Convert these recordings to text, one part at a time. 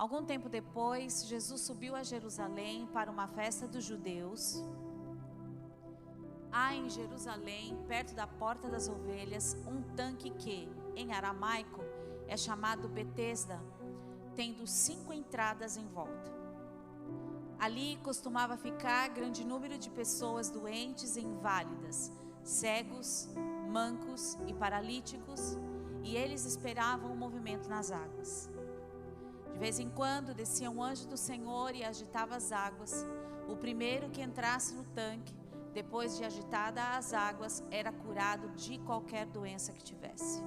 Algum tempo depois, Jesus subiu a Jerusalém para uma festa dos judeus. Há em Jerusalém, perto da Porta das Ovelhas, um tanque que, em aramaico, é chamado Betesda, tendo 5 entradas em volta. Ali costumava ficar grande número de pessoas doentes e inválidas, cegos, mancos e paralíticos, e eles esperavam o movimento nas águas. De vez em quando descia um anjo do Senhor e agitava as águas. O primeiro que entrasse no tanque, depois de agitada as águas, era curado de qualquer doença que tivesse.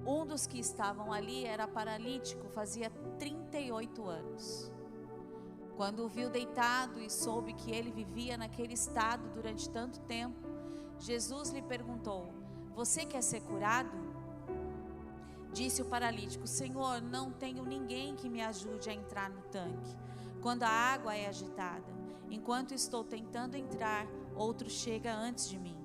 Um dos que estavam ali era paralítico, fazia 38 anos. Quando o viu deitado e soube que ele vivia naquele estado durante tanto tempo, Jesus lhe perguntou: "Você quer ser curado?" Disse o paralítico: "Senhor, não tenho ninguém que me ajude a entrar no tanque quando a água é agitada. Enquanto estou tentando entrar, outro chega antes de mim."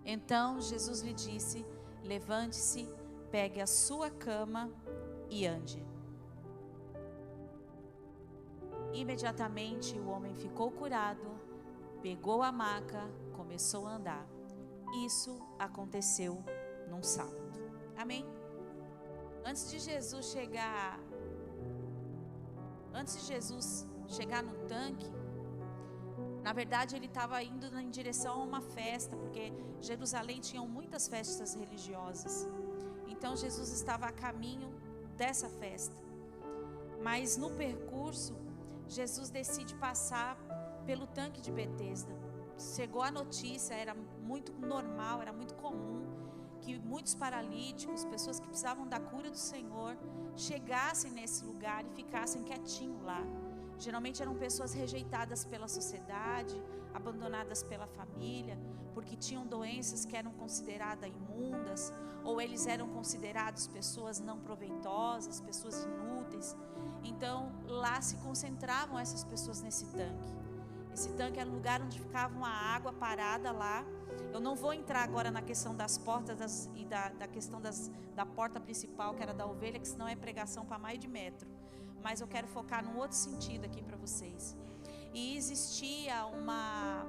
Então Jesus lhe disse: "Levante-se, pegue a sua cama e ande." Imediatamente o homem ficou curado, pegou a maca, começou a andar. Isso aconteceu num sábado. Amém? Antes de Jesus chegar no tanque, na verdade ele estava indo em direção a uma festa, porque Jerusalém tinha muitas festas religiosas. Então Jesus estava a caminho dessa festa. Mas no percurso, Jesus decide passar pelo tanque de Betesda. Chegou a notícia, era muito normal, era muito comum que muitos paralíticos, pessoas que precisavam da cura do Senhor, chegassem nesse lugar e ficassem quietinhos lá. Geralmente eram pessoas rejeitadas pela sociedade, abandonadas pela família, porque tinham doenças que eram consideradas imundas, ou eles eram considerados pessoas não proveitosas, pessoas inúteis. Então lá se concentravam essas pessoas nesse tanque. Esse tanque era um lugar onde ficava uma água parada lá. Eu não vou entrar agora na questão das portas e da questão da porta principal, que era da ovelha, que senão é pregação para mais de metro. Mas eu quero focar num outro sentido aqui para vocês. E existia uma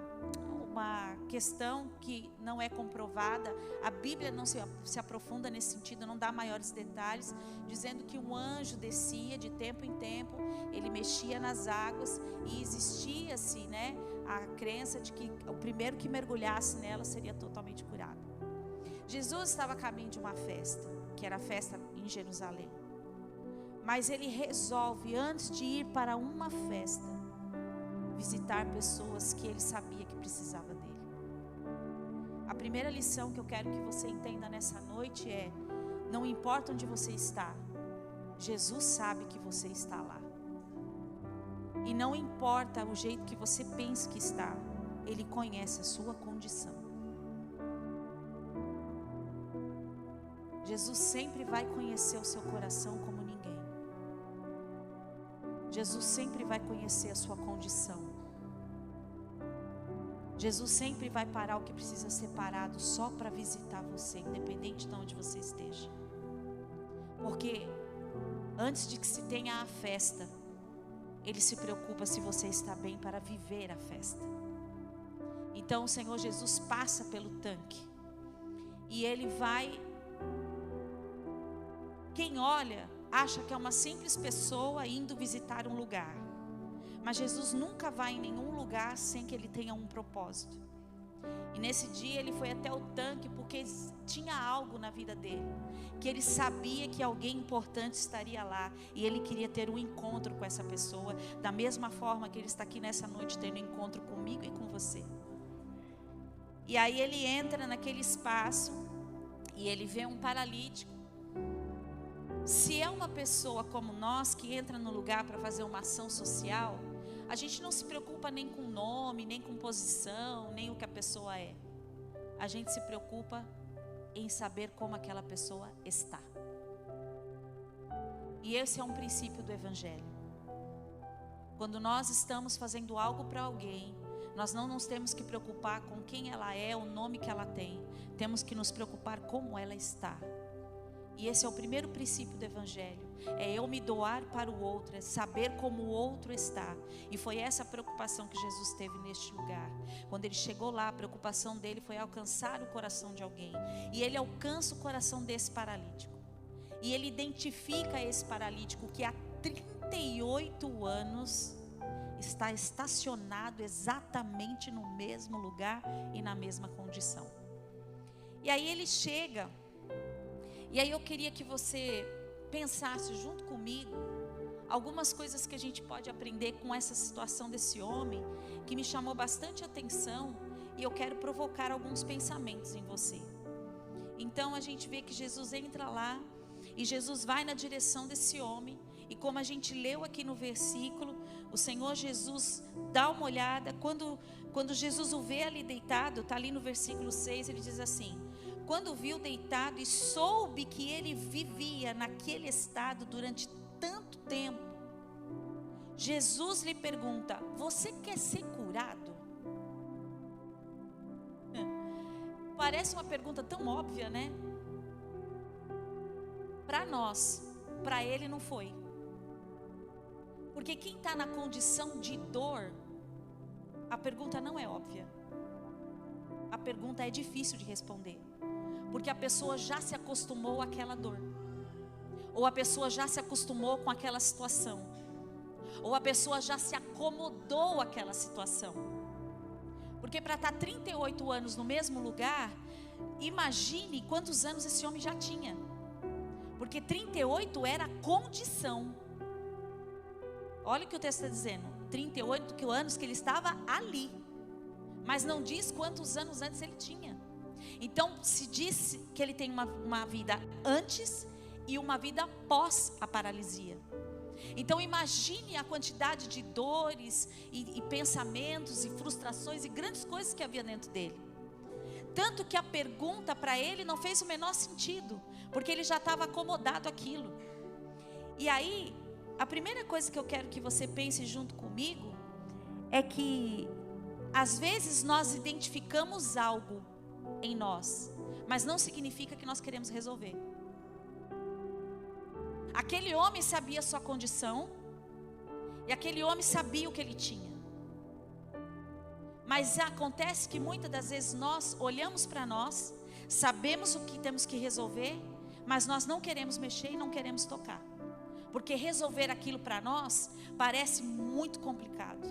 questão que não é comprovada, a Bíblia não se aprofunda nesse sentido, não dá maiores detalhes, dizendo que um anjo descia de tempo em tempo, ele mexia nas águas e existia-se, né, a crença de que o primeiro que mergulhasse nela seria totalmente curado. Jesus estava a caminho de uma festa, que era a festa em Jerusalém. Mas ele resolve, antes de ir para uma festa, visitar pessoas que ele sabia que precisava dele. A primeira lição que eu quero que você entenda nessa noite é: não importa onde você está, Jesus sabe que você está lá. E não importa o jeito que você pensa que está, Ele conhece a sua condição. Jesus sempre vai conhecer o seu coração como ninguém. Jesus sempre vai conhecer a sua condição. Jesus sempre vai parar o que precisa ser parado só para visitar você, independente de onde você esteja. Porque antes de que se tenha a festa, Ele se preocupa se você está bem para viver a festa. Então o Senhor Jesus passa pelo tanque e Ele vai. Quem olha acha que é uma simples pessoa indo visitar um lugar. Mas Jesus nunca vai em nenhum lugar sem que Ele tenha um propósito. E nesse dia Ele foi até o tanque porque tinha algo na vida dele, que Ele sabia que alguém importante estaria lá, e Ele queria ter um encontro com essa pessoa, da mesma forma que Ele está aqui nessa noite tendo um encontro comigo e com você. E aí Ele entra naquele espaço e Ele vê um paralítico. Se é uma pessoa como nós que entra no lugar para fazer uma ação social, a gente não se preocupa nem com nome, nem com posição, nem o que a pessoa é. A gente se preocupa em saber como aquela pessoa está. E esse é um princípio do Evangelho. Quando nós estamos fazendo algo para alguém, nós não nos temos que preocupar com quem ela é, o nome que ela tem. Temos que nos preocupar como ela está. E esse é o primeiro princípio do Evangelho. É eu me doar para o outro, é saber como o outro está. E foi essa a preocupação que Jesus teve neste lugar. Quando ele chegou lá, a preocupação dele foi alcançar o coração de alguém. E ele alcança o coração desse paralítico. E ele identifica esse paralítico que há 38 anos está estacionado exatamente no mesmo lugar e na mesma condição. E aí ele chega, e aí eu queria que você pensasse junto comigo algumas coisas que a gente pode aprender com essa situação desse homem, que me chamou bastante atenção, e eu quero provocar alguns pensamentos em você. Então a gente vê que Jesus entra lá, e Jesus vai na direção desse homem, e como a gente leu aqui no versículo, o Senhor Jesus dá uma olhada, quando Jesus o vê ali deitado, está ali no versículo 6, ele diz assim: quando viu deitado e soube que ele vivia naquele estado durante tanto tempo, Jesus lhe pergunta: você quer ser curado? Parece uma pergunta tão óbvia, né? Para nós, para ele não foi. Porque quem está na condição de dor, a pergunta não é óbvia. A pergunta é difícil de responder. Porque a pessoa já se acostumou àquela dor. Ou a pessoa já se acostumou com aquela situação. Ou a pessoa já se acomodou àquela situação. Porque para estar 38 anos no mesmo lugar, imagine quantos anos esse homem já tinha. Porque 38 era a condição. Olha o que o texto está dizendo. 38 anos que ele estava ali. Mas não diz quantos anos antes ele tinha. Então se diz que ele tem uma vida antes e uma vida pós a paralisia. Então imagine a quantidade de dores e pensamentos e frustrações e grandes coisas que havia dentro dele. Tanto que a pergunta para ele não fez o menor sentido, porque ele já estava acomodado àquilo. E aí, a primeira coisa que eu quero que você pense junto comigo é que às vezes nós identificamos algo em nós, mas não significa que nós queremos resolver. Aquele homem sabia a sua condição, e aquele homem sabia o que ele tinha. Mas acontece que muitas das vezes nós olhamos para nós, sabemos o que temos que resolver, mas nós não queremos mexer e não queremos tocar. Porque resolver aquilo para nós parece muito complicado.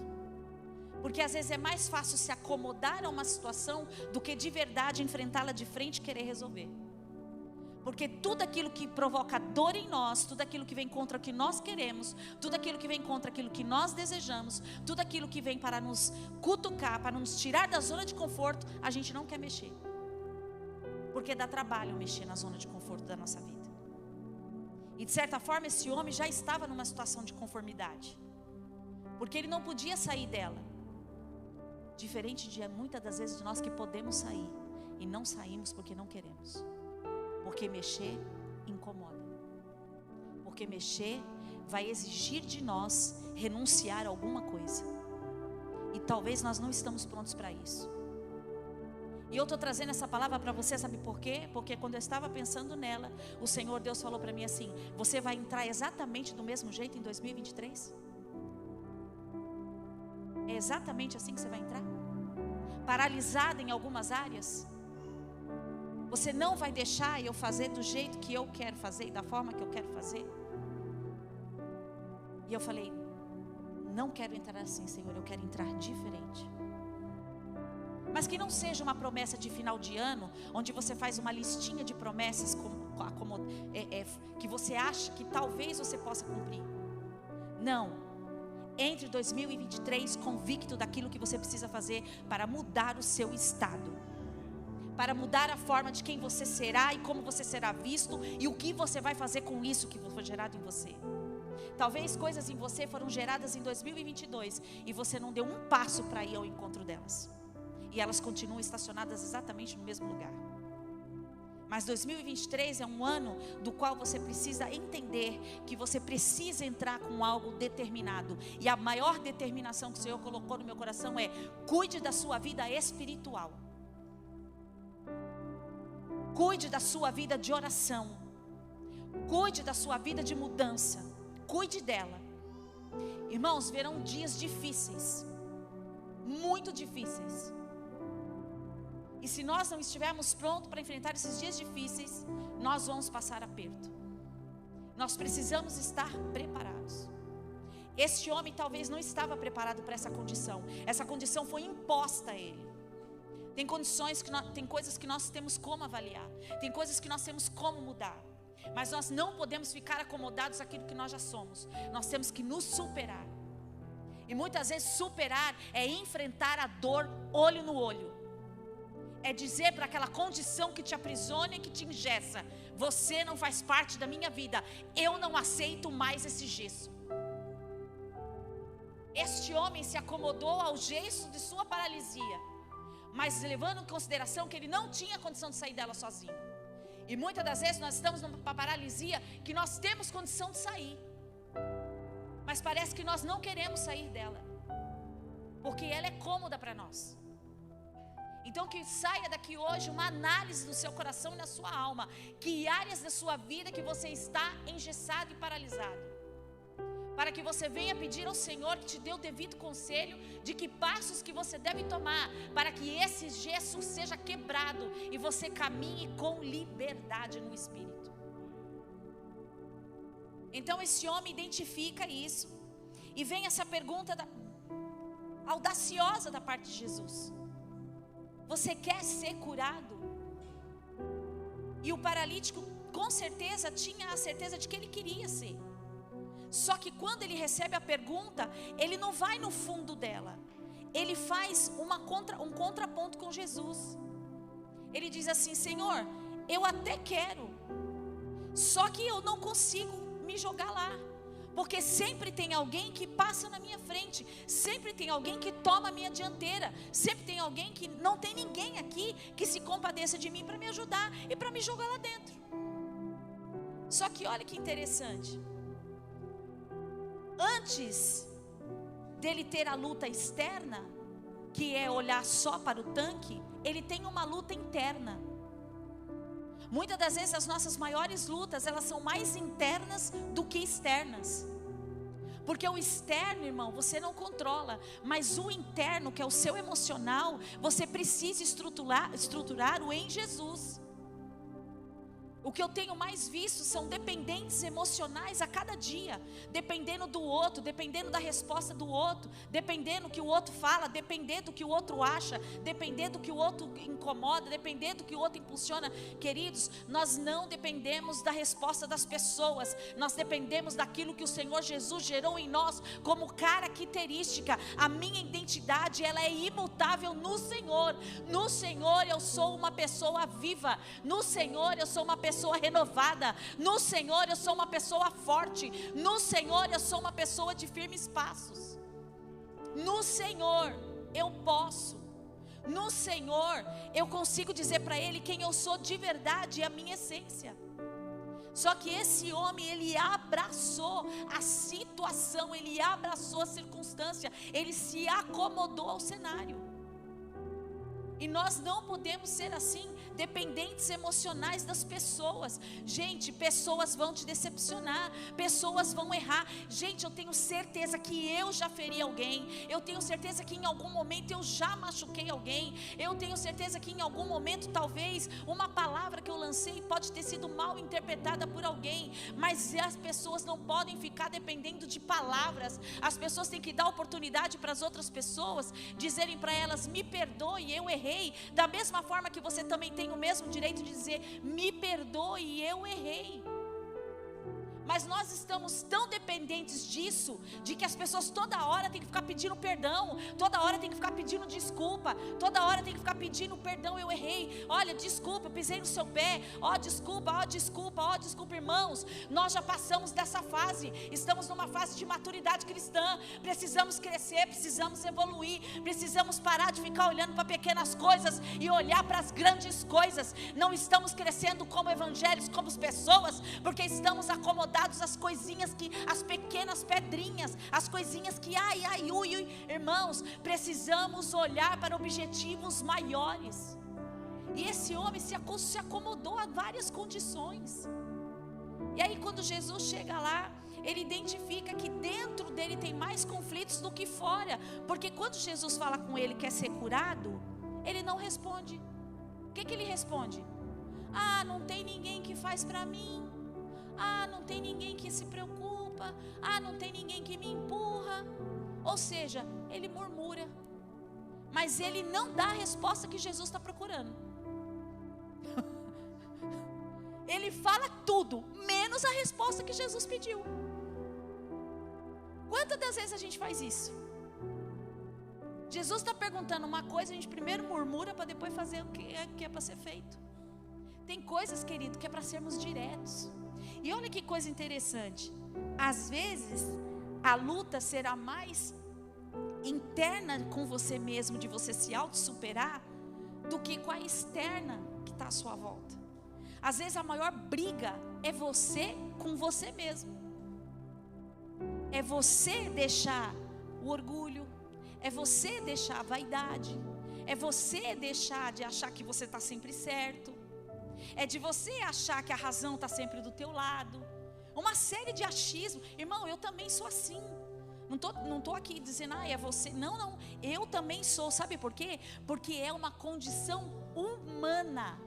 Porque às vezes é mais fácil se acomodar a uma situação do que de verdade enfrentá-la de frente e querer resolver. Porque tudo aquilo que provoca dor em nós, tudo aquilo que vem contra o que nós queremos, tudo aquilo que vem contra aquilo que nós desejamos, tudo aquilo que vem para nos cutucar, para nos tirar da zona de conforto, a gente não quer mexer. Porque dá trabalho mexer na zona de conforto da nossa vida. E de certa forma esse homem já estava numa situação de conformidade. Porque ele não podia sair dela. Diferente de muitas das vezes de nós que podemos sair e não saímos porque não queremos. Porque mexer incomoda. Porque mexer vai exigir de nós renunciar a alguma coisa. E talvez nós não estamos prontos para isso. E eu estou trazendo essa palavra para você, sabe por quê? Porque quando eu estava pensando nela, o Senhor Deus falou para mim assim: você vai entrar exatamente do mesmo jeito em 2023? É exatamente assim que você vai entrar? Paralisada em algumas áreas? Você não vai deixar eu fazer do jeito que eu quero fazer e da forma que eu quero fazer? E eu falei: não quero entrar assim, Senhor, eu quero entrar diferente. Mas que não seja uma promessa de final de ano, onde você faz uma listinha de promessas que você acha que talvez você possa cumprir. Não. Entre 2023 convicto daquilo que você precisa fazer para mudar o seu estado. Para mudar a forma de quem você será e como você será visto e o que você vai fazer com isso que foi gerado em você. Talvez coisas em você foram geradas em 2022 e você não deu um passo para ir ao encontro delas. E elas continuam estacionadas exatamente no mesmo lugar. Mas 2023 é um ano do qual você precisa entender que você precisa entrar com algo determinado. E a maior determinação que o Senhor colocou no meu coração é: cuide da sua vida espiritual. Cuide da sua vida de oração. Cuide da sua vida de mudança. Cuide dela. Irmãos, virão dias difíceis. Muito difíceis. E se nós não estivermos prontos para enfrentar esses dias difíceis, nós vamos passar aperto. Nós precisamos estar preparados. Este homem talvez não estava preparado para essa condição. Essa condição foi imposta a ele. Tem condições tem coisas que nós temos como avaliar. Tem coisas que nós temos como mudar. Mas nós não podemos ficar acomodados naquilo que nós já somos. Nós temos que nos superar. E muitas vezes superar é enfrentar a dor olho no olho. É dizer para aquela condição que te aprisiona e que te engessa: você não faz parte da minha vida. Eu não aceito mais esse gesso. Este homem se acomodou ao gesso de sua paralisia, mas levando em consideração que ele não tinha condição de sair dela sozinho. E muitas das vezes nós estamos numa paralisia que nós temos condição de sair, mas parece que nós não queremos sair dela, porque ela é cômoda para nós. Então que saia daqui hoje uma análise do seu coração e na sua alma. Que áreas da sua vida que você está engessado e paralisado, para que você venha pedir ao Senhor que te dê o devido conselho de que passos que você deve tomar, para que esse gesso seja quebrado e você caminhe com liberdade no Espírito. Então esse homem identifica isso, e vem essa pergunta audaciosa da parte de Jesus: você quer ser curado? E o paralítico com certeza tinha a certeza de que ele queria ser. Só que quando ele recebe a pergunta, ele não vai no fundo dela. Ele faz um contraponto com Jesus. Ele diz assim: Senhor, eu até quero, só que eu não consigo me jogar lá, porque sempre tem alguém que passa na minha frente, sempre tem alguém que toma a minha dianteira, sempre tem alguém que não tem ninguém aqui que se compadeça de mim para me ajudar e para me jogar lá dentro. Só que olha que interessante. Antes dele ter a luta externa, que é olhar só para o tanque, ele tem uma luta interna. Muitas das vezes as nossas maiores lutas, elas são mais internas do que externas. Porque o externo, irmão, você não controla, mas o interno, que é o seu emocional, você precisa estruturar-o em Jesus. O que eu tenho mais visto são dependentes emocionais a cada dia, dependendo do outro, dependendo da resposta do outro, dependendo do que o outro fala, dependendo do que o outro acha, dependendo do que o outro incomoda, dependendo do que o outro impulsiona. Queridos, nós não dependemos da resposta das pessoas, nós dependemos daquilo que o Senhor Jesus gerou em nós como característica. A minha identidade, ela é imutável no Senhor. No Senhor eu sou uma pessoa viva, no Senhor eu sou uma pessoa renovada, no Senhor eu sou uma pessoa forte, no Senhor eu sou uma pessoa de firmes passos. No Senhor eu posso, no Senhor eu consigo dizer para Ele quem eu sou de verdade e a minha essência. Só que esse homem, ele abraçou a situação, ele abraçou a circunstância, ele se acomodou ao cenário. E nós não podemos ser assim, dependentes emocionais das pessoas. Gente, pessoas vão te decepcionar, pessoas vão errar. Gente, eu tenho certeza que eu já feri alguém, eu tenho certeza que em algum momento eu já machuquei alguém, eu tenho certeza que em algum momento talvez uma palavra que eu lancei pode ter sido mal interpretada por alguém. Mas as pessoas não podem ficar dependendo de palavras. As pessoas têm que dar oportunidade para as outras pessoas, dizerem para elas: me perdoe, eu errei. Da mesma forma que você também tem o mesmo direito de dizer: me perdoe, eu errei. Mas nós estamos tão dependentes disso, de que as pessoas toda hora têm que ficar pedindo perdão, toda hora tem que ficar pedindo desculpa, toda hora tem que ficar pedindo perdão, eu errei, olha, desculpa, eu pisei no seu pé, ó desculpa, ó desculpa, ó desculpa. Irmãos, nós já passamos dessa fase, estamos numa fase de maturidade cristã, precisamos crescer, precisamos evoluir, precisamos parar de ficar olhando para pequenas coisas e olhar para as grandes coisas. Não estamos crescendo como evangélicos, como pessoas, porque estamos acomodados as coisinhas que, as pequenas pedrinhas, as coisinhas que ui. Irmãos, precisamos olhar para objetivos maiores. E esse homem se acomodou a várias condições. E aí quando Jesus chega lá, ele identifica que dentro dele tem mais conflitos do que fora. Porque quando Jesus fala com ele que quer ser curado, ele não responde. O que ele responde? Ah, não tem ninguém que faz para mim. Ah, não tem ninguém que se preocupa. Ah, não tem ninguém que me empurra. Ou seja, ele murmura. Mas ele não dá a resposta que Jesus está procurando. Ele fala tudo, menos a resposta que Jesus pediu. Quantas das vezes a gente faz isso? Jesus está perguntando uma coisa, a gente primeiro murmura para depois fazer o que é para ser feito. Tem coisas, querido, que é para sermos diretos. E olha que coisa interessante. Às vezes, a luta será mais interna com você mesmo, de você se auto-superar, do que com a externa que está à sua volta. Às vezes a maior briga é você com você mesmo. É você deixar o orgulho, é você deixar a vaidade, é você deixar de achar que você está sempre certo, é de você achar que a razão está sempre do teu lado. Uma série de achismos. Irmão, eu também sou assim. Não tô aqui dizendo, é você. Não, eu também sou. Sabe por quê? Porque é uma condição humana.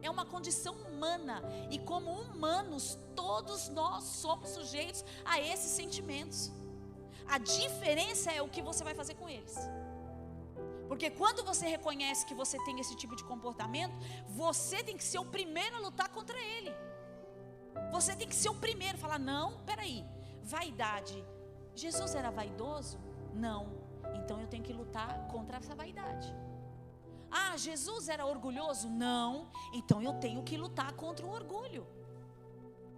É uma condição humana. E como humanos, todos nós somos sujeitos a esses sentimentos. A diferença é o que você vai fazer com eles. Porque quando você reconhece que você tem esse tipo de comportamento, você tem que ser o primeiro a lutar contra ele. Você tem que ser o primeiro a falar, não, peraí, vaidade. Jesus era vaidoso? Não. Então eu tenho que lutar contra essa vaidade. Ah, Jesus era orgulhoso? Não. Então eu tenho que lutar contra o orgulho.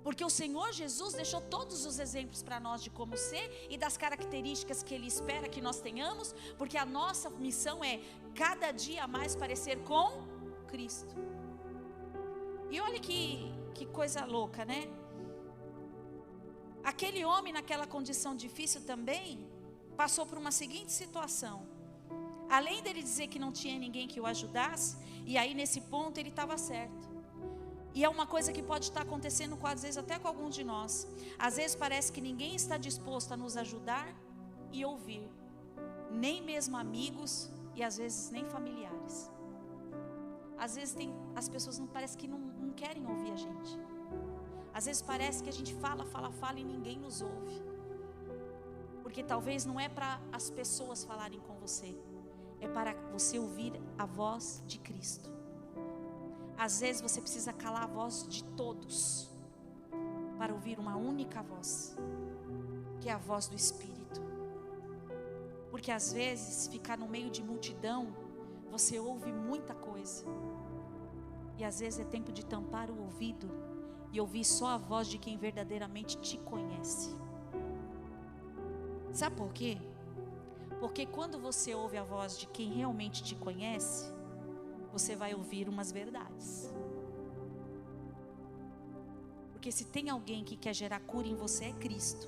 Porque o Senhor Jesus deixou todos os exemplos para nós de como ser e das características que Ele espera que nós tenhamos, porque a nossa missão é cada dia mais parecer com Cristo. E olha que coisa louca, né? Aquele homem naquela condição difícil também passou por uma seguinte situação. Além dele dizer que não tinha ninguém que o ajudasse, e aí nesse ponto ele estava certo. E é uma coisa que pode estar acontecendo às vezes até com alguns de nós. Às vezes parece que ninguém está disposto a nos ajudar e ouvir. Nem mesmo amigos e às vezes nem familiares. Às vezes as pessoas parece que não querem ouvir a gente. Às vezes parece que a gente fala e ninguém nos ouve. Porque talvez não é para as pessoas falarem com você. É para você ouvir a voz de Cristo. Às vezes você precisa calar a voz de todos para ouvir uma única voz, que é a voz do Espírito. Porque às vezes ficar no meio de multidão, você ouve muita coisa. E às vezes é tempo de tampar o ouvido e ouvir só a voz de quem verdadeiramente te conhece. Sabe por quê? Porque quando você ouve a voz de quem realmente te conhece, você vai ouvir umas verdades. Porque se tem alguém que quer gerar cura em você, é Cristo.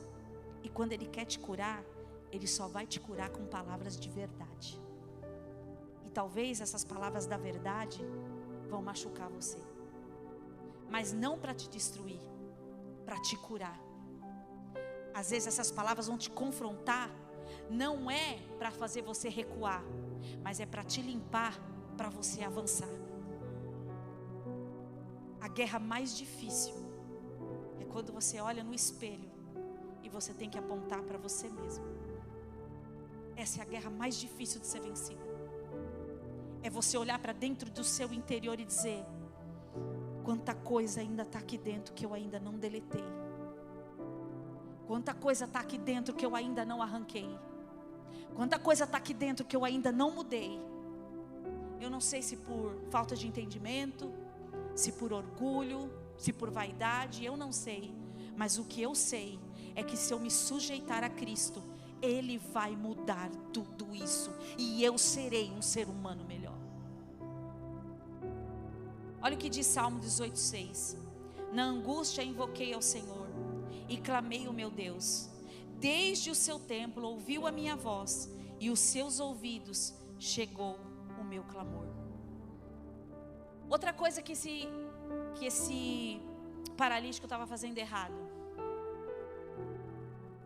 E quando Ele quer te curar, Ele só vai te curar com palavras de verdade. E talvez essas palavras da verdade vão machucar você. Mas não para te destruir, para te curar. Às vezes essas palavras vão te confrontar. Não é para fazer você recuar, mas é para te limpar, para você avançar. A guerra mais difícil é quando você olha no espelho e você tem que apontar para você mesmo. Essa é a guerra mais difícil de ser vencida. É você olhar para dentro do seu interior e dizer: quanta coisa ainda está aqui dentro que eu ainda não deletei. Quanta coisa está aqui dentro que eu ainda não arranquei. Quanta coisa está aqui dentro que eu ainda não mudei. Eu não sei se por falta de entendimento, se por orgulho, se por vaidade, eu não sei. Mas o que eu sei é que se eu me sujeitar a Cristo, Ele vai mudar tudo isso. E eu serei um ser humano melhor. Olha o que diz Salmo 18:6. Na angústia invoquei ao Senhor e clamei ao meu Deus. Desde o seu templo ouviu a minha voz e os seus ouvidos chegou o meu clamor. Outra coisa que esse paralítico estava fazendo errado.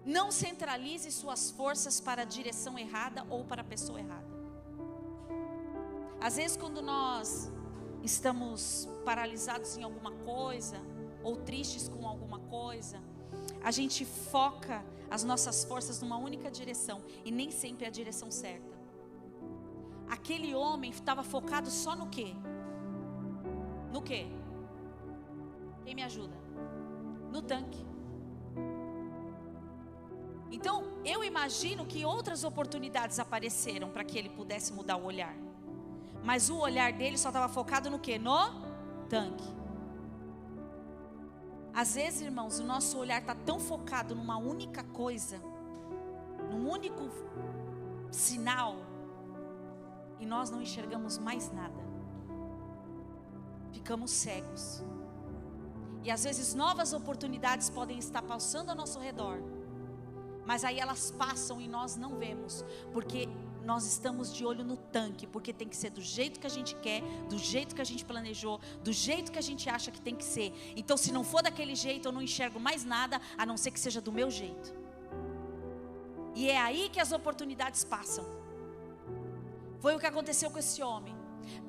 Não centralize suas forças para a direção errada ou para a pessoa errada. Às vezes, quando nós estamos paralisados em alguma coisa, ou tristes com alguma coisa, a gente foca as nossas forças numa única direção, e nem sempre é a direção certa. Aquele homem estava focado só no quê? No quê? Quem me ajuda? No tanque. Então, eu imagino que outras oportunidades apareceram para que ele pudesse mudar o olhar. Mas o olhar dele só estava focado no quê? No tanque. Às vezes, irmãos, o nosso olhar está tão focado numa única coisa, num único sinal, e nós não enxergamos mais nada. Ficamos cegos. E às vezes novas oportunidades podem estar passando ao nosso redor, mas aí elas passam e nós não vemos, porque nós estamos de olho no tanque, porque tem que ser do jeito que a gente quer, do jeito que a gente planejou, do jeito que a gente acha que tem que ser. Então, se não for daquele jeito, eu não enxergo mais nada, a não ser que seja do meu jeito. E é aí que as oportunidades passam. Foi o que aconteceu com esse homem.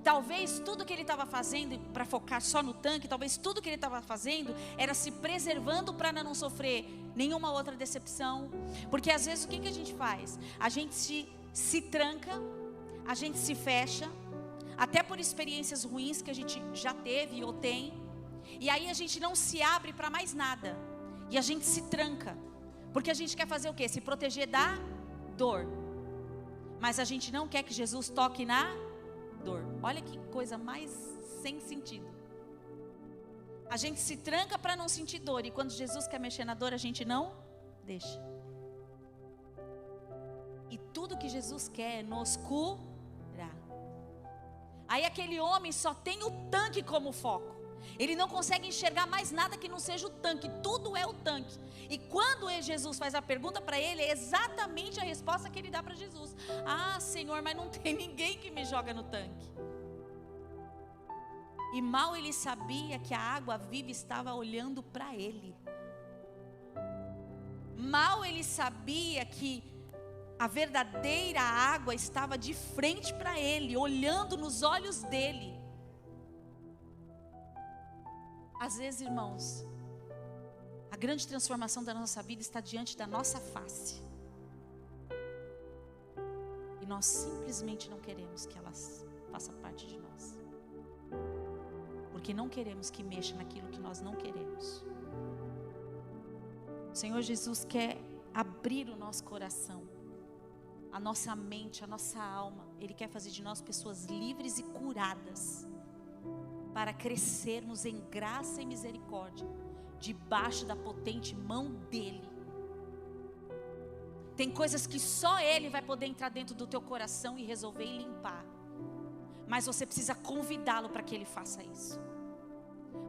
Talvez tudo que ele estava fazendo, para focar só no tanque, talvez tudo que ele estava fazendo era se preservando para não sofrer nenhuma outra decepção. Porque às vezes o que a gente faz? A gente se tranca, a gente se fecha, até por experiências ruins que a gente já teve ou tem, e aí a gente não se abre para mais nada, e a gente se tranca, porque a gente quer fazer o quê? Se proteger da dor, mas a gente não quer que Jesus toque na dor. Olha que coisa mais sem sentido. A gente se tranca para não sentir dor, e quando Jesus quer mexer na dor, a gente não deixa. E tudo que Jesus quer é nos curar. Aí aquele homem só tem o tanque como foco. Ele não consegue enxergar mais nada que não seja o tanque. Tudo é o tanque. E quando Jesus faz a pergunta para ele, é exatamente a resposta que ele dá para Jesus. Ah, Senhor, mas não tem ninguém que me joga no tanque. E mal ele sabia que a água viva estava olhando para ele. Mal ele sabia que a verdadeira água estava de frente para ele, olhando nos olhos dele. Às vezes, irmãos, a grande transformação da nossa vida está diante da nossa face. E nós simplesmente não queremos que ela faça parte de nós. Porque não queremos que mexa naquilo que nós não queremos. O Senhor Jesus quer abrir o nosso coração, a nossa mente, a nossa alma. Ele quer fazer de nós pessoas livres e curadas, para crescermos em graça e misericórdia, debaixo da potente mão dEle. Tem coisas que só Ele vai poder entrar dentro do teu coração e resolver e limpar. Mas você precisa convidá-lo para que Ele faça isso.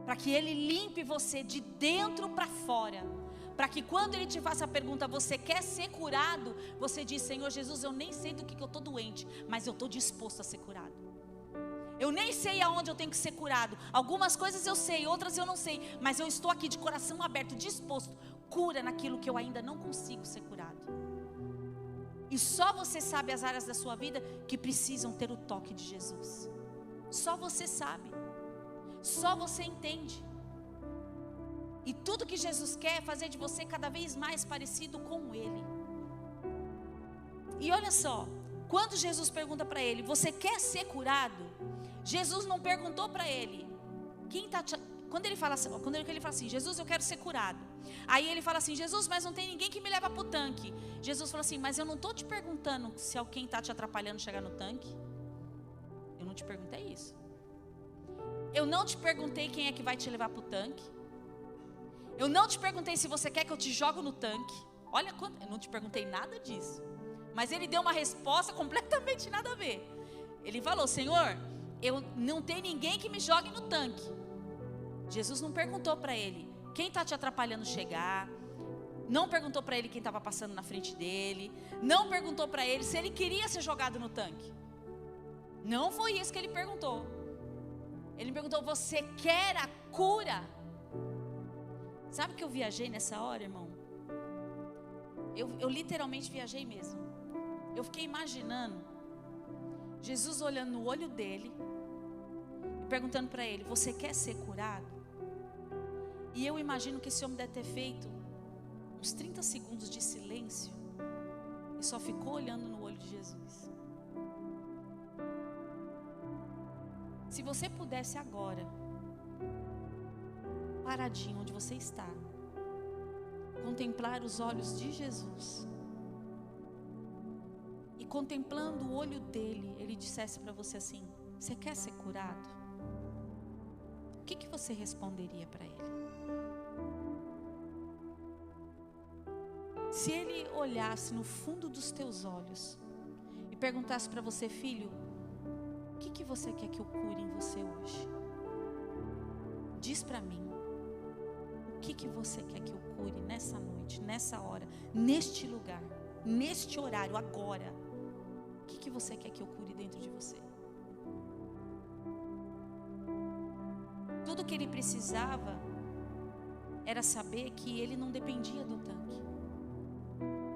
Para que Ele limpe você de dentro para fora. Para que quando Ele te faça a pergunta, você quer ser curado? Você diz, Senhor Jesus, eu nem sei do que eu estou doente, mas eu estou disposto a ser curado. Eu nem sei aonde eu tenho que ser curado. Algumas coisas eu sei, outras eu não sei. Mas eu estou aqui de coração aberto, disposto. Cura naquilo que eu ainda não consigo ser curado. E só você sabe as áreas da sua vida que precisam ter o toque de Jesus. Só você sabe. Só você entende. E tudo que Jesus quer é fazer de você cada vez mais parecido com Ele. E olha só, quando Jesus pergunta para ele, você quer ser curado? Jesus não perguntou para ele, quando ele fala assim, Jesus, eu quero ser curado. Aí ele fala assim, Jesus, mas não tem ninguém que me leva para o tanque. Jesus falou assim, mas eu não estou te perguntando se alguém está te atrapalhando chegar no tanque. Eu não te perguntei isso. Eu não te perguntei quem é que vai te levar para o tanque. Eu não te perguntei se você quer que eu te jogue no tanque. Olha, eu não te perguntei nada disso. Mas ele deu uma resposta completamente nada a ver. Ele falou, Senhor, eu não tenho ninguém que me jogue no tanque. Jesus não perguntou para ele quem está te atrapalhando chegar. Não perguntou para ele quem estava passando na frente dele. Não perguntou para ele se ele queria ser jogado no tanque. Não foi isso que ele perguntou. Ele perguntou, você quer a cura? Sabe que eu viajei nessa hora, irmão? Eu literalmente viajei mesmo. Eu fiquei imaginando Jesus olhando no olho dele e perguntando para ele: você quer ser curado? E eu imagino que esse homem deve ter feito uns 30 segundos de silêncio e só ficou olhando no olho de Jesus. Se você pudesse agora, paradinho onde você está, contemplar os olhos de Jesus e contemplando o olho dele, ele dissesse para você assim: você quer ser curado? O que você responderia para ele? Se ele olhasse no fundo dos teus olhos e perguntasse para você: filho, o que você quer que eu cure em você hoje? Diz para mim, o que você quer que eu cure nessa noite, nessa hora, neste lugar, neste horário, agora? O que você quer que eu cure dentro de você? Tudo que ele precisava era saber que ele não dependia do tanque.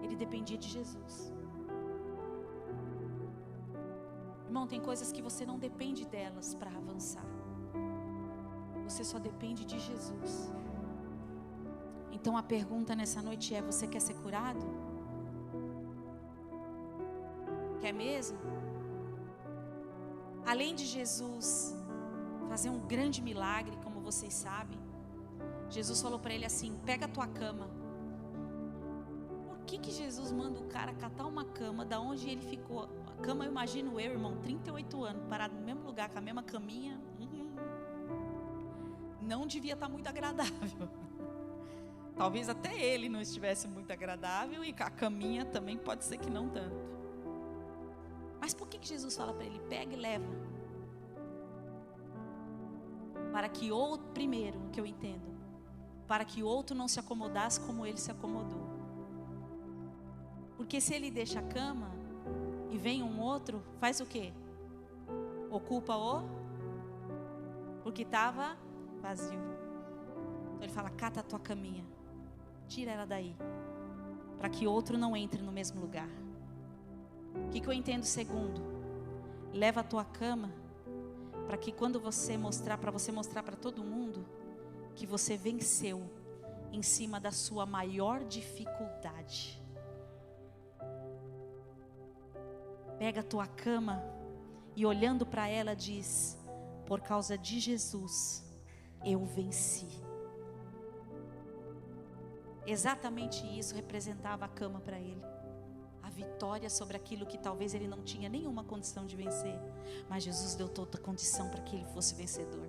Ele dependia de Jesus. Irmão, tem coisas que você não depende delas para avançar. Você só depende de Jesus. Então a pergunta nessa noite é: você quer ser curado? Quer mesmo? Além de Jesus fazer um grande milagre, como vocês sabem, Jesus falou para ele assim: pega a tua cama. Por que Jesus manda o cara catar uma cama da onde ele ficou? A cama, eu imagino eu, irmão, 38 anos, parado no mesmo lugar, com a mesma caminha. Não devia estar muito agradável. Talvez até ele não estivesse muito agradável, e a caminha também pode ser que não tanto. Mas por que Jesus fala para ele: pega e leva? Para que outro, primeiro, que eu entendo, para que outro não se acomodasse como ele se acomodou. Porque se ele deixa a cama e vem um outro, faz o quê? Ocupa porque estava vazio. Então ele fala: cata a tua caminha, tira ela daí, para que outro não entre no mesmo lugar. O que eu entendo? Segundo, leva a tua cama, para que quando você mostrar para todo mundo que você venceu em cima da sua maior dificuldade. Pega a tua cama e olhando para ela diz: por causa de Jesus eu venci. Exatamente isso representava a cama para ele. A vitória sobre aquilo que talvez ele não tinha nenhuma condição de vencer. Mas Jesus deu toda a condição para que ele fosse vencedor.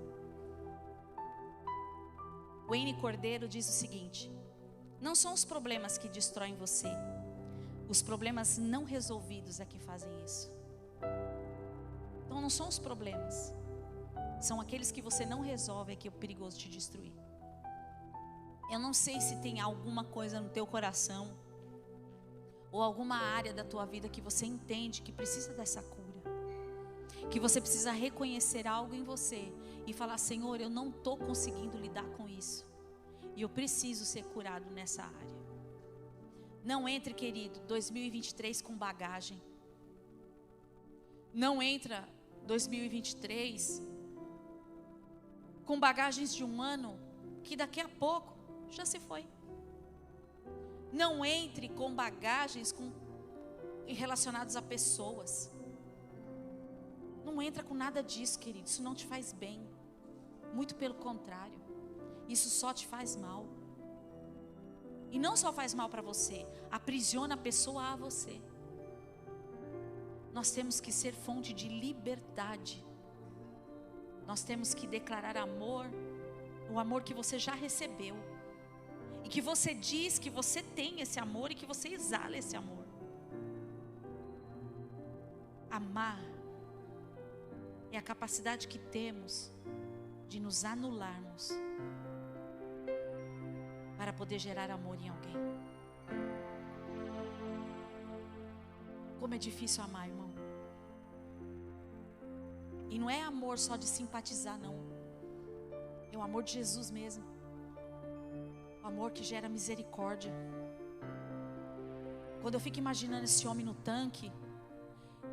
Wayne Cordeiro diz o seguinte: não são os problemas que destroem você, os problemas não resolvidos é que fazem isso. Então não são os problemas, são aqueles que você não resolve é que é perigoso te destruir. Eu não sei se tem alguma coisa no teu coração ou alguma área da tua vida que você entende que precisa dessa cura, que você precisa reconhecer algo em você e falar: Senhor, eu não estou conseguindo lidar com isso e eu preciso ser curado nessa área. Não entre, querido, 2023 com bagagem. Não entra 2023 com bagagens de um ano que daqui a pouco já se foi. Não entre com bagagens relacionadas a pessoas. Não entra com nada disso, querido. Isso não te faz bem. Muito pelo contrário. Isso só te faz mal. E não só faz mal para você, aprisiona a pessoa a você. Nós temos que ser fonte de liberdade. Nós temos que declarar amor, o amor que você já recebeu. E que você diz que você tem esse amor e que você exala esse amor. Amar é a capacidade que temos de nos anularmos para poder gerar amor em alguém. Como é difícil amar, irmão. E não é amor só de simpatizar, não. É o amor de Jesus mesmo. O amor que gera misericórdia. Quando eu fico imaginando esse homem no tanque,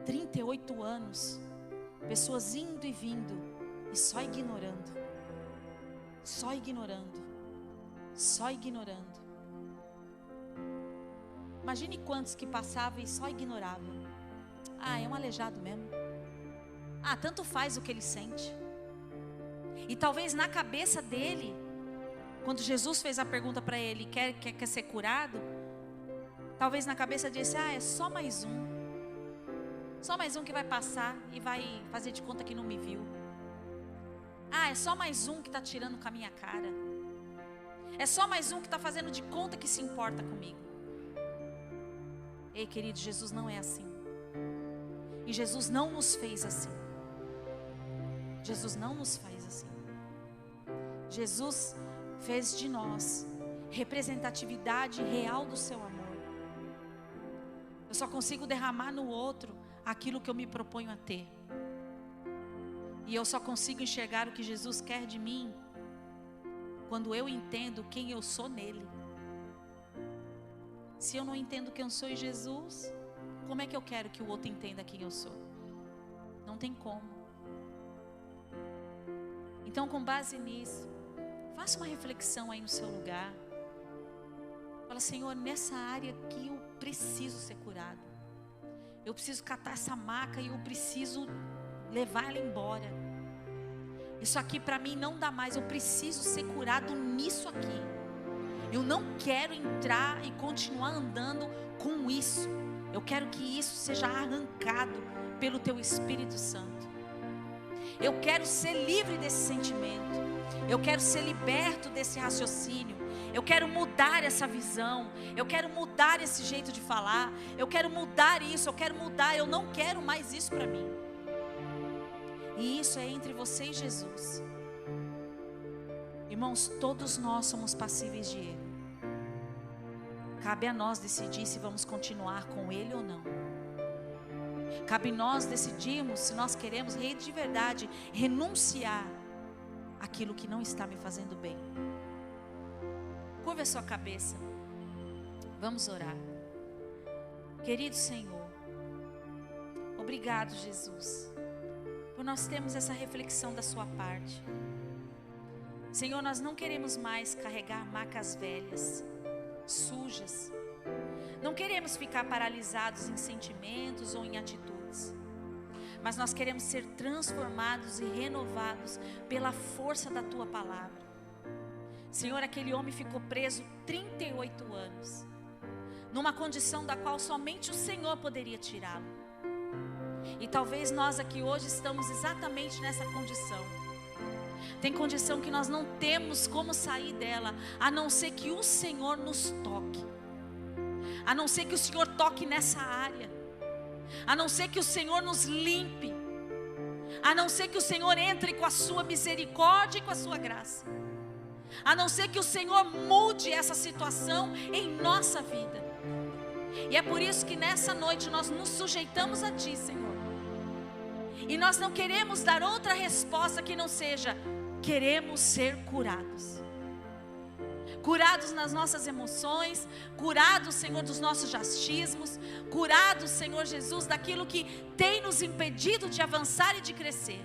38 anos, pessoas indo e vindo, e só ignorando. Só ignorando. Só ignorando. Imagine quantos que passavam e só ignoravam. Ah, é um aleijado mesmo. Ah, tanto faz o que ele sente. E talvez na cabeça dele, quando Jesus fez a pergunta para ele, quer ser curado? Talvez na cabeça disse, é só mais um. Só mais um que vai passar e vai fazer de conta que não me viu. É só mais um que está tirando com a minha cara. É só mais um que está fazendo de conta que se importa comigo. Ei, querido, Jesus não é assim. E Jesus não nos fez assim. Jesus não nos faz assim. Jesus fez de nós representatividade real do seu amor. Eu só consigo derramar no outro aquilo que eu me proponho a ter. E eu só consigo enxergar o que Jesus quer de mim quando eu entendo quem eu sou nele. Se eu não entendo quem eu sou em Jesus, como é que eu quero que o outro entenda quem eu sou? Não tem como. Então, com base nisso, faça uma reflexão aí no seu lugar. Fala, Senhor, nessa área que eu preciso ser curado. Eu preciso catar essa maca e eu preciso levar ela embora. Isso aqui para mim não dá mais. Eu preciso ser curado nisso aqui. Eu não quero entrar e continuar andando com isso. Eu quero que isso seja arrancado pelo Teu Espírito Santo. Eu quero ser livre desse sentimento. Eu quero ser liberto desse raciocínio. Eu quero mudar essa visão. Eu quero mudar esse jeito de falar. Eu quero mudar isso. Eu quero mudar. Eu não quero mais isso para mim. E isso é entre você e Jesus. Irmãos, todos nós somos passíveis de erro. Cabe a nós decidir se vamos continuar com Ele ou não. Cabe a nós decidirmos se nós queremos de verdade renunciar àquilo que não está me fazendo bem. Curva a sua cabeça. Vamos orar. Querido Senhor, obrigado, Jesus, por nós termos essa reflexão da sua parte. Senhor, nós não queremos mais carregar macas velhas, sujas. Não queremos ficar paralisados em sentimentos ou em atitudes. Mas nós queremos ser transformados e renovados pela força da Tua palavra. Senhor, aquele homem ficou preso 38 anos, numa condição da qual somente o Senhor poderia tirá-lo. E talvez nós aqui hoje estamos exatamente nessa condição. Tem condição que nós não temos como sair dela, a não ser que o Senhor nos toque. A não ser que o Senhor toque nessa área. A não ser que o Senhor nos limpe. A não ser que o Senhor entre com a sua misericórdia e com a sua graça. A não ser que o Senhor mude essa situação em nossa vida. E é por isso que nessa noite nós nos sujeitamos a Ti, Senhor. E nós não queremos dar outra resposta que não seja: queremos ser curados. Curados nas nossas emoções, curados, Senhor, dos nossos achismos, curados, Senhor Jesus, daquilo que tem nos impedido de avançar e de crescer.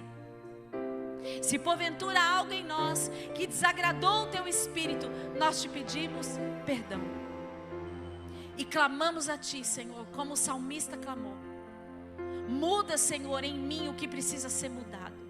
Se porventura há algo em nós que desagradou o Teu Espírito, nós Te pedimos perdão. E clamamos a Ti, Senhor, como o salmista clamou. Muda, Senhor, em mim o que precisa ser mudado.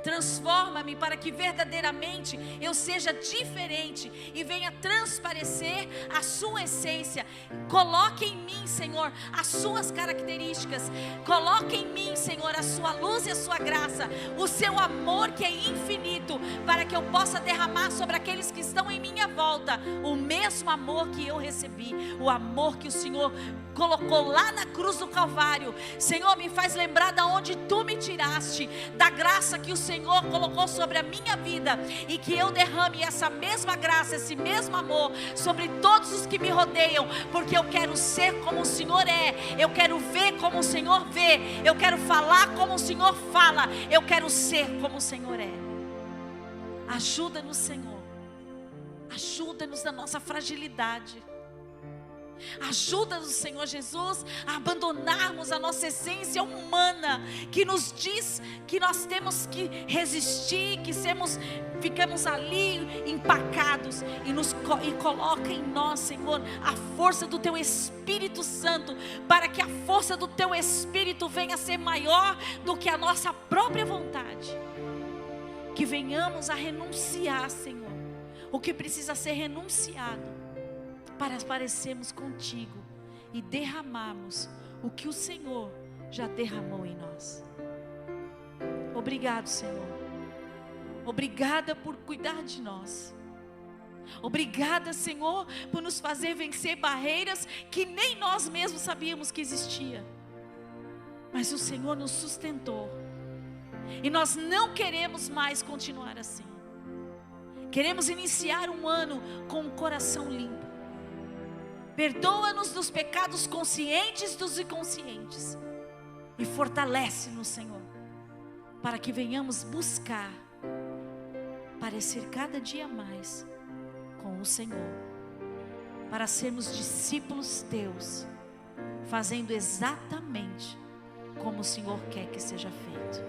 Transforma-me para que verdadeiramente eu seja diferente e venha transparecer a sua essência. Coloque em mim, Senhor, as suas características. Coloque em mim, Senhor, a sua luz e a sua graça, o seu amor que é infinito, para que eu possa derramar sobre aqueles que estão em minha volta o mesmo amor que eu recebi, o amor que o Senhor colocou lá na cruz do Calvário. Senhor, me faz lembrar de onde Tu me tiraste, da graça que o Senhor colocou sobre a minha vida, e que eu derrame essa mesma graça, esse mesmo amor sobre todos os que me rodeiam, porque eu quero ser como o Senhor é, eu quero ver como o Senhor vê, eu quero falar como o Senhor fala, eu quero ser como o Senhor é. Ajuda-nos, Senhor, Ajuda-nos na nossa fragilidade. Ajuda-nos, Senhor Jesus, a abandonarmos a nossa essência humana, que nos diz que nós temos que resistir, que ficamos ali empacados, e coloca em nós, Senhor, a força do Teu Espírito Santo, para que a força do Teu Espírito venha a ser maior do que a nossa própria vontade. Que venhamos a renunciar, Senhor, o que precisa ser renunciado, para parecermos contigo e derramarmos o que o Senhor já derramou em nós. Obrigado, Senhor. Obrigada por cuidar de nós. Obrigada, Senhor, por nos fazer vencer barreiras que nem nós mesmos sabíamos que existia. Mas o Senhor nos sustentou. E nós não queremos mais continuar assim. Queremos iniciar um ano com o coração limpo. Perdoa-nos dos pecados conscientes e dos inconscientes. E fortalece-nos, Senhor, para que venhamos buscar parecer cada dia mais com o Senhor, para sermos discípulos Teus, fazendo exatamente como o Senhor quer que seja feito.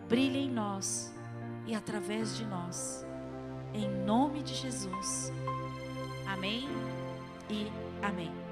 Brilhe em nós e através de nós, em nome de Jesus. Amém e amém.